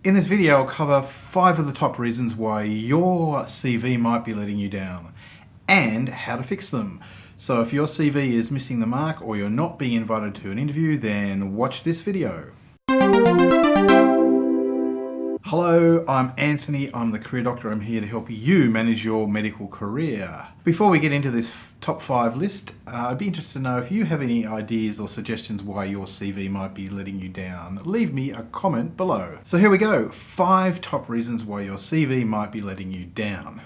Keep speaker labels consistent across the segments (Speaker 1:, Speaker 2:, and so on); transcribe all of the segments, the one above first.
Speaker 1: In this video, I'll cover 5 of the top reasons why your CV might be letting you down and how to fix them. So if your CV is missing the mark or you're not being invited to an interview, then watch this video. Hello, I'm Anthony. I'm the career doctor. I'm here to help you manage your medical career. Before we get into this top 5 list, I'd be interested to know if you have any ideas or suggestions why your CV might be letting you down. Leave me a comment below. So here we go. 5 top reasons why your CV might be letting you down.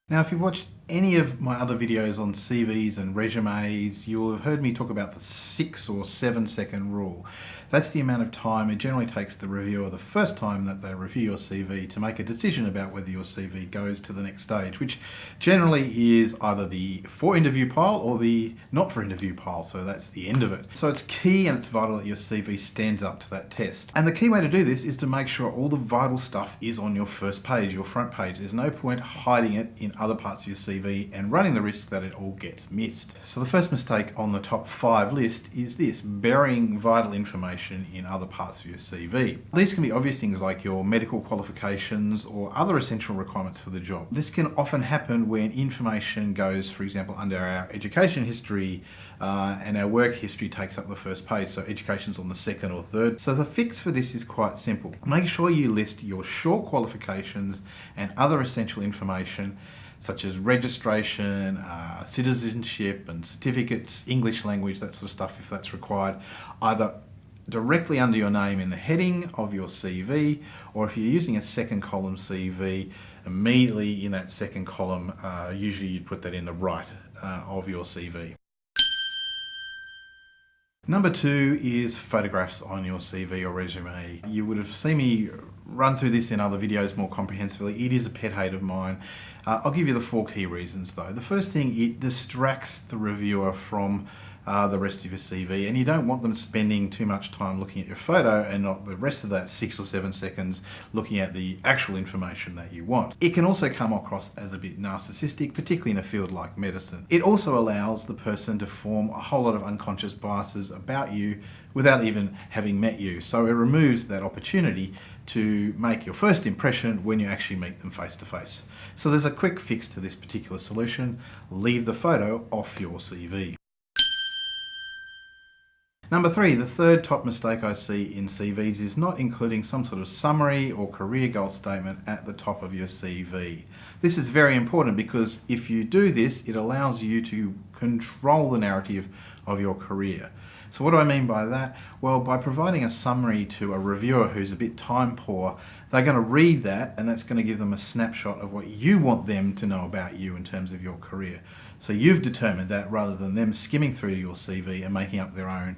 Speaker 1: Now, if you've watched any of my other videos on CVs and resumes, you'll have heard me talk about the 6 or 7 second rule. That's the amount of time it generally takes the reviewer the first time that they review your CV to make a decision about whether your CV goes to the next stage, which generally is either the for interview pile or the not for interview pile, so that's the end of it. So it's key and it's vital that your CV stands up to that test. And the key way to do this is to make sure all the vital stuff is on your first page, your front page. There's no point hiding it in other parts of your CV and running the risk that it all gets missed. So the first mistake on the top 5 list is this: burying vital information in other parts of your CV. These can be obvious things like your medical qualifications or other essential requirements for the job. This can often happen when information goes, for example, under our education history and our work history takes up the first page, so education's on the second or third. So the fix for this is quite simple. Make sure you list your short qualifications and other essential information such as registration, citizenship and certificates, English language, that sort of stuff if that's required, either directly under your name in the heading of your CV, or if you're using a second column CV, immediately in that second column, usually you'd put that in the right of your CV. Number 2 is photographs on your CV or resume. You would have seen me run through this in other videos more comprehensively. It is a pet hate of mine. I'll give you the 4 key reasons though. The first thing, it distracts the reviewer from the rest of your CV, and you don't want them spending too much time looking at your photo and not the rest of that 6 or 7 seconds looking at the actual information that you want. It can also come across as a bit narcissistic, particularly in a field like medicine. It also allows the person to form a whole lot of unconscious biases about you without even having met you. So it removes that opportunity to make your first impression when you actually meet them face to face. So there's a quick fix to this particular solution: leave the photo off your CV. Number 3, the third top mistake I see in CVs is not including some sort of summary or career goal statement at the top of your CV. This is very important because if you do this, it allows you to control the narrative of your career. So what do I mean by that? Well, by providing a summary to a reviewer who's a bit time poor, they're going to read that and that's going to give them a snapshot of what you want them to know about you in terms of your career. So you've determined that rather than them skimming through your CV and making up their own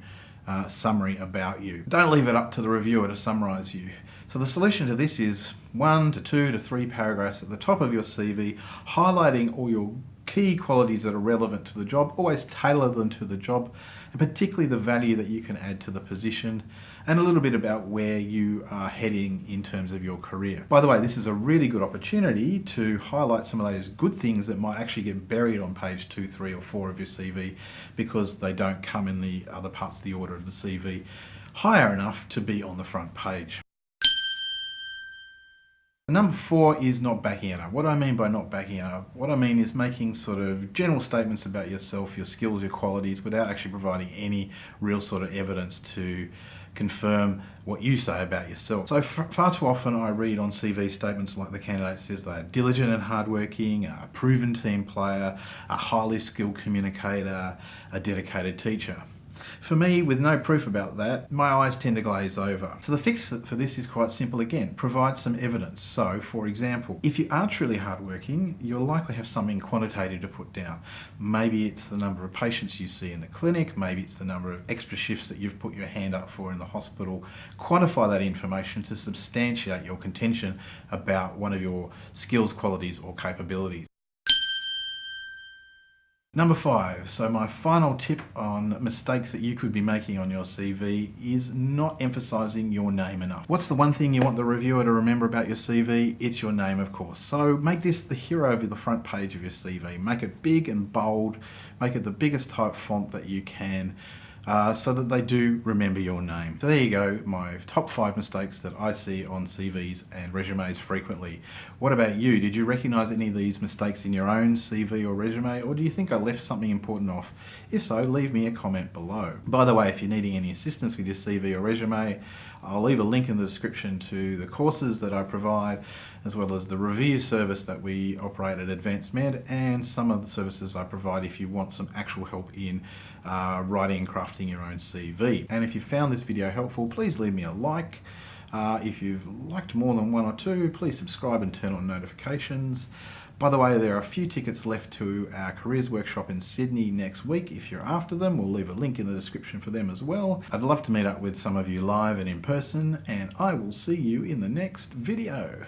Speaker 1: summary about you. Don't leave it up to the reviewer to summarize you. So the solution to this is 1 to 2 to 3 paragraphs at the top of your CV, highlighting all your key qualities that are relevant to the job. Always tailor them to the job, and particularly the value that you can add to the position, and a little bit about where you are heading in terms of your career. By the way, this is a really good opportunity to highlight some of those good things that might actually get buried on page 2, 3 or 4 of your CV because they don't come in the other parts of the order of the CV higher enough to be on the front page. Number 4 is not backing it up. What do I mean by not backing it up? What I mean is making sort of general statements about yourself, your skills, your qualities, without actually providing any real sort of evidence to confirm what you say about yourself. So far too often I read on CV statements like the candidate says they're diligent and hardworking, a proven team player, a highly skilled communicator, a dedicated teacher. For me, with no proof about that, my eyes tend to glaze over. So the fix for this is quite simple again. Provide some evidence. So, for example, if you are truly hardworking, you'll likely have something quantitative to put down. Maybe it's the number of patients you see in the clinic, maybe it's the number of extra shifts that you've put your hand up for in the hospital. Quantify that information to substantiate your contention about one of your skills, qualities, or capabilities. Number 5, so my final tip on mistakes that you could be making on your CV is not emphasizing your name enough. What's the one thing you want the reviewer to remember about your CV? It's your name, of course. So make this the hero of the front page of your CV. Make it big and bold, make it the biggest type font that you can. so that they do remember your name. So there you go, my top 5 mistakes that I see on CVs and resumes frequently. What about you? Did you recognize any of these mistakes in your own CV or resume, or do you think I left something important off? If so, leave me a comment below. By the way, if you're needing any assistance with your CV or resume, I'll leave a link in the description to the courses that I provide, as well as the review service that we operate at AdvanceMed, and some of the services I provide if you want some actual help in writing and crafting your own CV. And if you found this video helpful, please leave me a like. If you've liked more than 1 or 2, please subscribe and turn on notifications. By the way, there are a few tickets left to our careers workshop in Sydney next week. If you're after them, we'll leave a link in the description for them as well. I'd love to meet up with some of you live and in person, and I will see you in the next video.